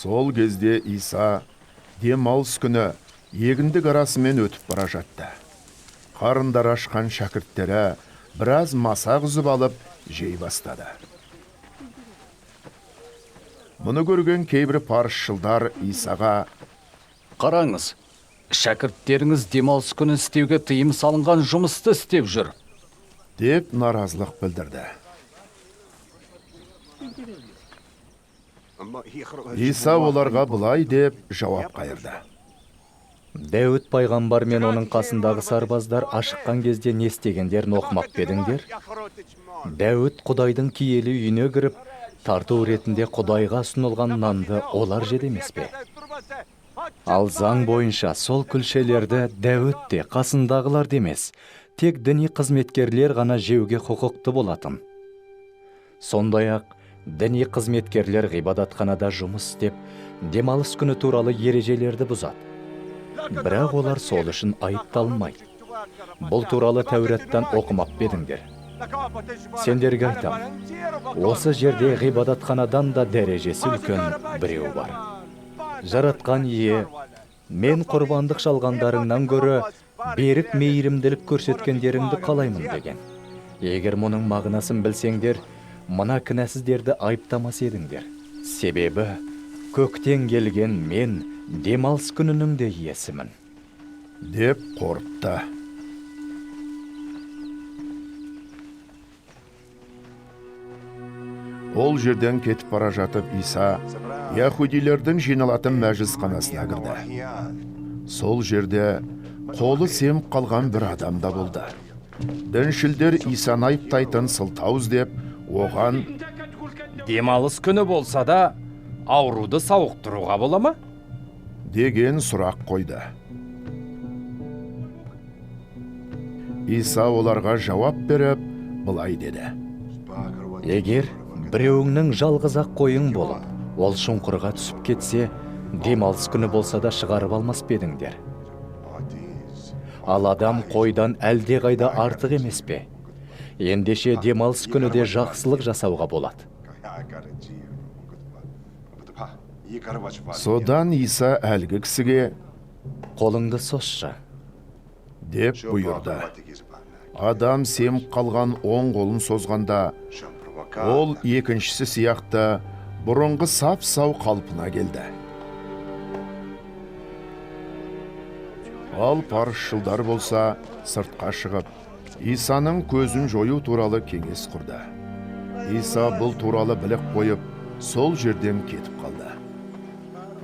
Сол кезде Иса демалыс күні егіндік арасымен өтіп бара жатты. Қарындар ашқан шәкірттері біраз масақ үзіп алып жей бастады. Мұны көрген кейбір парызшылдар Исаға: Қараңыз, шәкірттеріңіз демалыс күні істеуге тыйым салынған жұмысты істеп жүр, деп наразылық білдірді. Иса оларға былай деп жауап қайырды: Дәуіт пайғамбар мен оның қасындағы сарбаздар ашыққан кезде не істегендерін оқымап па едіңдер? Дәуіт Құдайдың киелі үйіне кіріп, тарту ретінде Құдайға ұсынылған нанды олар жеді емес пе? Ал заң бойынша сол күлшелерді Дәуіт те қасындағылар демес, тек діни қызметкерлер ғана жеуге құқықты болатын. Сондай-ақ, діни қызметкерлер ғибадатханада жұмыс істеп, демалыс күні туралы ережелерді бұзады. Бірақ олар сол үшін айыпталмайды. Бұл туралы Тәураттан оқымап па едіңдер? Сендерге айтам, осы жерде ғибадатханадан да дәрежесі үлкен біреу бар. Жаратқан ие, мен құрбандық шалғандарыңнан гөрі берік мейірімділік көрсеткендеріңді қалаймын деген. Егер мұның мағынасын білсеңдер, мына кінәсіздерді айыптамас едіңдер. Себебі, көктен келген мен демалыс күнінің де иесімін, деп қорытты. Ол жерден кетіп бара жатып Иса яһудилердің жиналатын мәжілісханасына кірді. Сол жерде қолы семіп қалған бір адам да болды. Діншілдер Исаны айыптайтын сылтау іздеп, оған: демалыс күні болса да, ауруды сауықтыруға бола ма? деген сұрақ қойды. Иса оларға жауап беріп, былай деді: егер біреуіңнің жалғыз-ақ қойың болып, ол шұңқырға түсіп кетсе, демалыс күні болса да шығарып алмас па едіңдер? Ал адам қойдан әлде қайда артық емес пе? Ендеше демалыс күні де жақсылық жасауға болады. Содан Иса әлгі кісіге: қолыңды созшы, деп бұйырды. Адам семіп қалған оң қолын созғанда, ол екіншісі сияқты бұрынғы сап-сау қалпына келді. Ал парызшылдар болса сыртқа шығып, Исаның көзін жою туралы кеңес құрды. Иса бұл туралы біліп қойып, сол жерден кетіп қалды.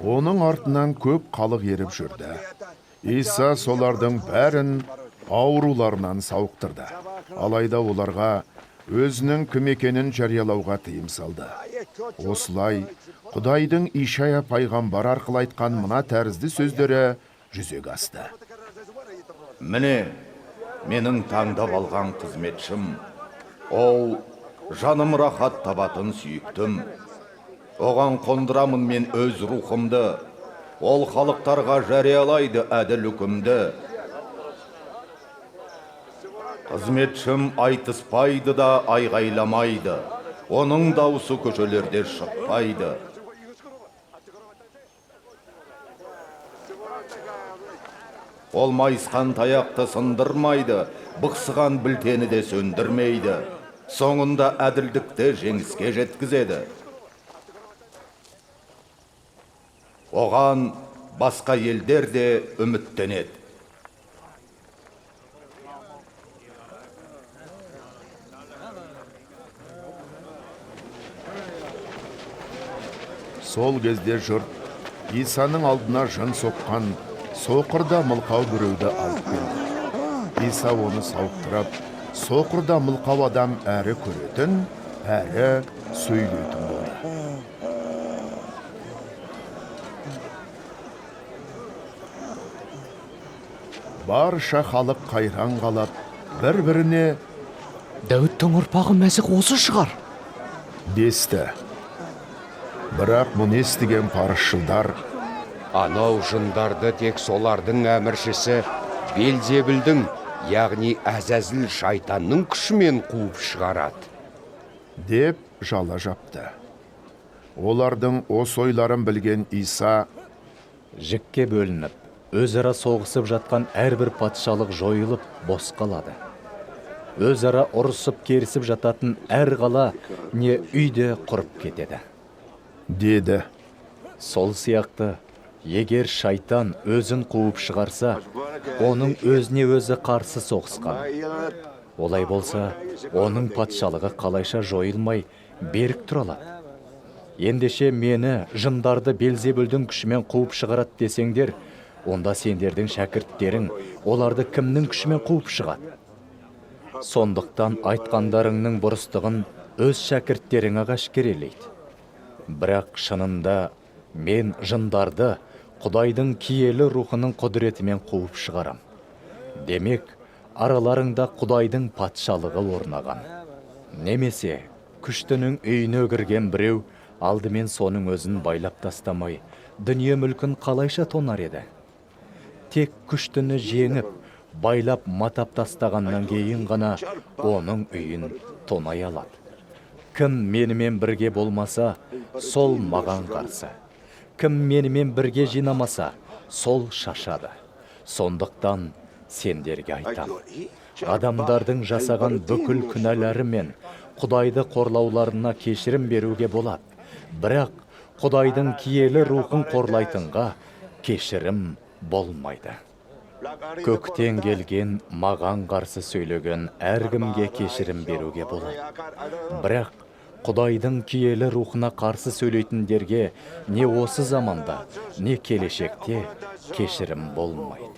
Оның артынан көп халық еріп жүрді. Иса солардың бәрін ауруларынан сауықтырды. Алайда оларға өзінің кім екенін жариялауға тыйым салды. Осылай, Құдайдың Ишая пайғамбар арқылы айтқан мына тәрізді сөздері жүзеге асты: міне, менің таңдап алған қызметшім, ол жаным рахат табатын сүйіктім. Оған қондырамын мен өз рухымды, ол халықтарға жариялайды әділ үкімді. Қызметшім айтыспайды да айғайламайды, оның даусы көшелерде шықпайды. Ол майысқан таяқты сындырмайды, бықсыған білтені де сөндірмейді. Соңында әділдікті жеңіске жеткізеді. Оған басқа елдер де үміттенеді. Сол кезде жұрт Исаның алдына жын соққан соқырда мылқау біреуді алып келді. Иса оны сауықтырып, соқырда мылқау адам әрі көретін, әрі сөйлейтін болды. Барша халық қайран қалып, бір-біріне: Дәуіттің ұрпағы Мәсіх осы шығар, десті. Бірақ мұны естіген парызшылдар: Анау жындарды тек солардың әміршісі Белзебілдің, яғни Әзәзіл шайтанның күшімен қуып шығарады, деп жала жапты. Олардың осы ойларын білген Иса Жікке бөлініп, өзара соғысып жатқан әрбір патшалық жойылып, бос қалады. Өзара ұрысып керісіп жататын әр қала не үйде құрып кетеді. деді. Сол сияқты, егер шайтан өзін қуып шығарса, оның өзіне өзі қарсы соғысқан. Олай болса, оның патшалығы қалайша жойылмай берік тұра алады. Ендеше мені жындарды Белзебүлдің күшімен қуып шығарат десеңдер, онда сендердің шәкірттерің оларды кімнің күшімен қуып шығады? Сондықтан айтқандарыңның бұрыстығын өз шәкірттеріңе әшкерелейді. Бірақ шынында мен жындарды Құдайдың киелі рухының құдіретімен қуып шығарам. Демек, араларыңда Құдайдың патшалығы орнаған. Немесе, күштінің үйіне кірген біреу алдымен соның өзін байлап тастамай, дүние мүлкін қалайша тонар еді? Тек күштіні жеңіп, байлап матап тастағаннан кейін ғана оның үйін тонай алады. Кім менімен бірге болмаса, сол маған қарсы. Кім менімен бірге жинамаса, сол шашады. Сондықтан сендерге айтам. Адамдардың жасаған бүкіл күнәлары мен Құдайды қорлауларына кешірім беруге болады. Бірақ Құдайдың киелі рухын қорлайтынға кешірім болмайды. Көктен келген маған қарсы сөйлеген әркімге кешірім беруге болады. Бірақ Құдайдың киелі рухына қарсы сөйлейтіндерге не осы заманда, не келешекте кешірім болмайды.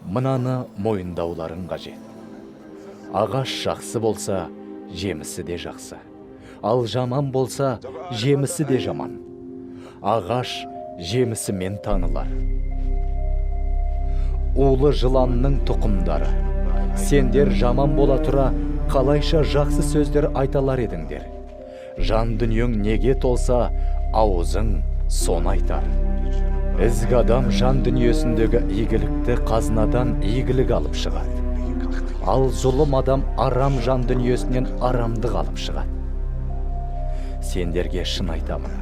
Мынаны мойындауларың қажет. Ағаш жақсы болса, жемісі де жақсы. Ал жаман болса, жемісі де жаман. Ағаш жемісімен танылар. Улы жыланның тұқымдары. Сендер жаман бола тұра, қалайша жақсы сөздер айталар едіңдер. Жан дүниең неге толса, ауызың соны айтар. Ізгі адам жан дүниесіндегі игілікті қазынадан игілік алып шығады. Ал зұлым адам арам жан дүниесінен арамдық алып шығады. Сендерге шын айтамын.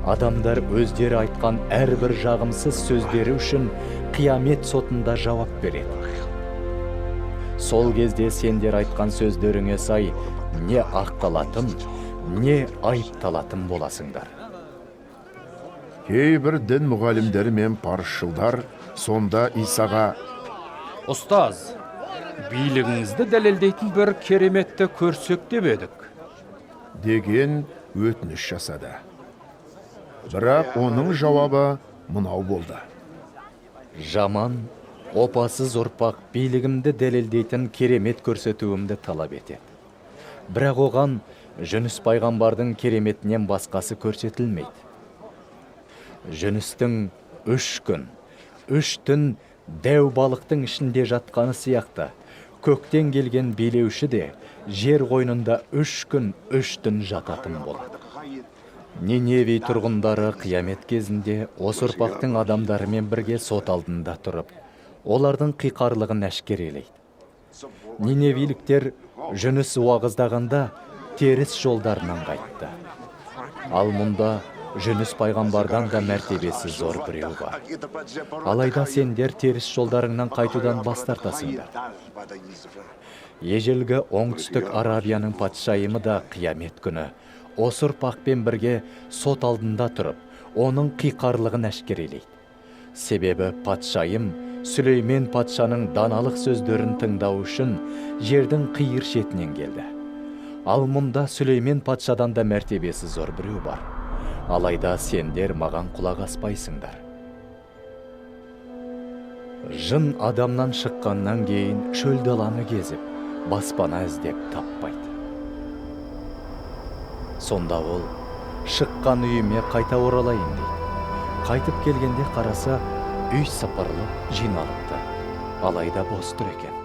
Адамдар өздері айтқан әрбір жағымсыз сөздері үшін қиямет сотында жауап береді. Сол кезде сендер айтқан сөздеріңе сай не ақталатын, не айыпталатын боласыңдар. Кейбір дін мұғалімдері мен парызшылдар сонда Исаға: Ұстаз, билігіңізді дәлелдейтін бір кереметті көрсек деп едік. деген өтініш жасады. Бірақ оның жауабы мынау болды: Жаман, опасыз ұрпақ билігімді дәлелдейтін керемет көрсетуімді талап етеді. Бірақ оған Жүніс пайғамбардың кереметінен басқасы көрсетілмейді. Жүністің 3 күн, 3 түн дәу балықтың ішінде жатқаны сияқты, көктен келген билеуші де жер қойнында 3 күн, 3 түн жататын болады. Ниневий тұрғындары қиямет кезінде осы ұрпақтың адамдарымен бірге сот алдында тұрып, олардың қиқарлығын әшкерелейді. Ниневиліктер Жүніс уағыздағанда теріс жолдарынан қайтты. Ал мұнда Жүніс пайғамбардан да мәртебесі зор біреу бар. Алайда сендер теріс жолдарыңнан қайтудан бас тартасыңдар. Ежелгі оңтүстік Арабияның патшайымы да қиямет күні осы ұрпақпен бірге сот алдында тұрып, оның қиқарлығын әшкерелейді. Себебі патшайым Сүлеймен патшаның даналық сөздерін тыңдау үшін жердің қиыр шетінен келді. Ал мұнда Сүлеймен патшадан да мәртебесі зор біреу бар. Алайда сендер маған құлақ аспайсыңдар. Жын адамнан шыққаннан кейін шөл даланы кезіп, баспана іздеп таппайды. Сонда ол, шыққан үйіме қайта оралайын дейді. Қайтып келгенде қараса, үй сыпырылып, жиналыпты. Алайда бос тұр екен.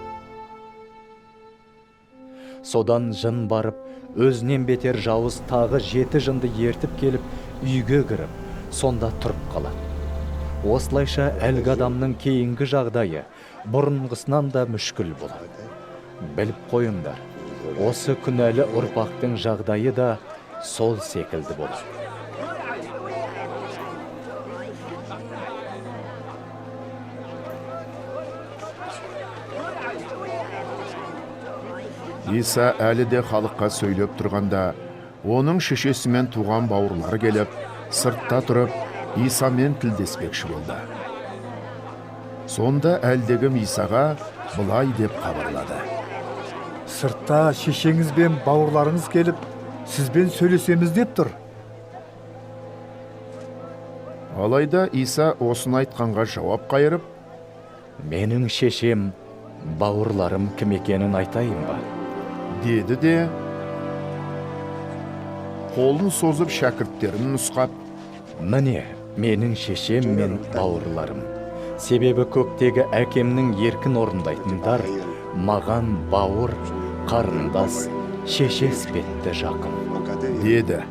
Содан жын барып, өзінен бетер жауыз тағы 7 жынды ертіп келіп, үйге кіріп, сонда тұрып қалады. Осылайша әлгі адамның кейінгі жағдайы бұрынғысынан да мүшкіл болады. Біліп қойыңдар, осы күнәлі ұрпақтың жағдайы да сол секілді болады. Иса әлі де халыққа сөйлеп тұрғанда, оның шешесімен туған бауырлары келіп, сыртта тұрып, Исамен тілдеспекші болды. Сонда әлдегім Исаға былай деп хабарлады. Сыртта шешеңіз бен бауырларыңыз келіп, сізбен сөйлесеміз деп тұр. Алайда Иса осыны айтқанға жауап қайырып, Менің шешем, бауырларым кім екенін айтайын ба? деді де, қолын созып шәкірттерін нұсқап, Міне, менің шешем мен бауырларым. Себебі көктегі әкемнің еркін орындайтындар маған бауыр, қарындас, шеше іспетті жақын. деді.